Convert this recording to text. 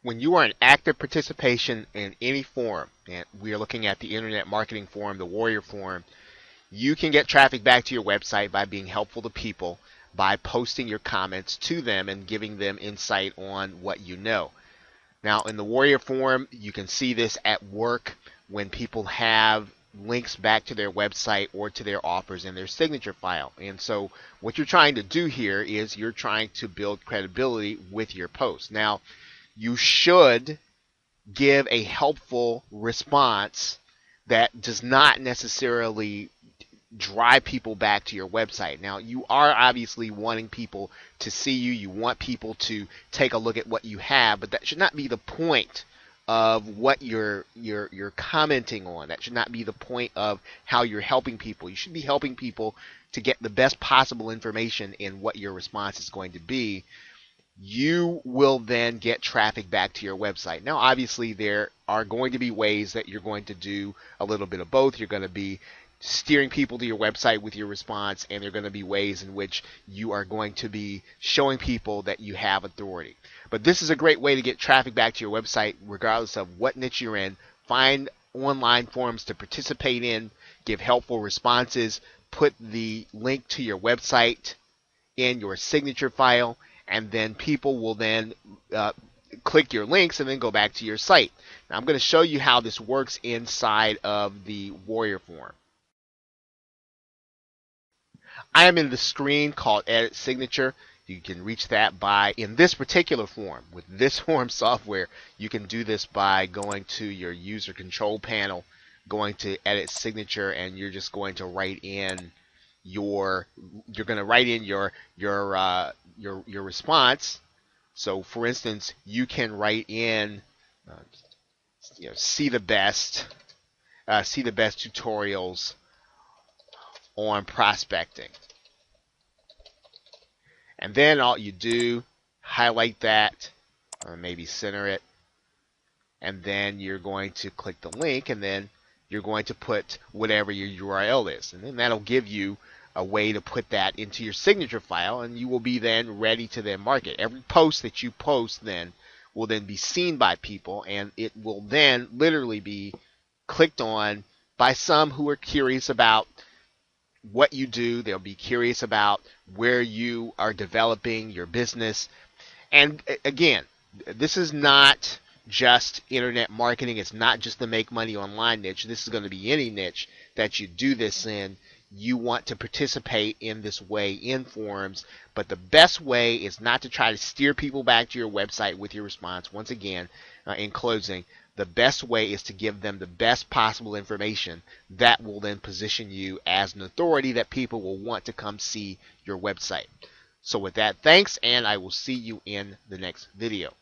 When you are in active participation in any forum, and we are looking at the Internet Marketing Forum, the Warrior Forum, you can get traffic back to your website by being helpful to people, by posting your comments to them and giving them insight on what you know. Now, in the Warrior Forum, you can see this at work when people have links back to their website or to their offers in their signature file. And so what you're trying to do here is you're trying to build credibility with your post. Now, you should give a helpful response that does not necessarily drive people back to your website. Now, you are obviously wanting people to see you. You want people to take a look at what you have, but that should not be the point of what you're commenting on. That should not be the point of how you're helping people. You should be helping people to get the best possible information in what your response is going to be. You will then get traffic back to your website. Now, obviously, there are going to be ways that you're going to do a little bit of both. You're going to be steering people to your website with your response, and there are going to be ways in which you are going to be showing people that you have authority. But this is a great way to get traffic back to your website regardless of what niche you're in. Find online forums to participate in, give helpful responses, put the link to your website in your signature file, and then people will then click your links and then go back to your site. Now, I'm going to show you how this works inside of the Warrior Forum. I am in the screen called Edit Signature. You can reach that by, in this particular form, with this form software, you can do this by going to your user control panel, going to Edit Signature, and you're just going to write in your response. So, for instance, you can write in, see the best tutorials on prospecting. And then all you do, highlight that, or maybe center it, and then you're going to click the link, and then you're going to put whatever your URL is. And then that'll give you a way to put that into your signature file, and you will be then ready to then market. Every post that you post then will then be seen by people, and it will then literally be clicked on by some who are curious about what you do. They'll be curious about where you are developing your business. And again, this is not just internet marketing. It's not just the make money online niche. This is going to be any niche that you do this in. You want to participate in this way in forums, but the best way is not to try to steer people back to your website with your response. Once again, in closing, the best way is to give them the best possible information that will then position you as an authority that people will want to come see your website. So with that, thanks, and I will see you in the next video.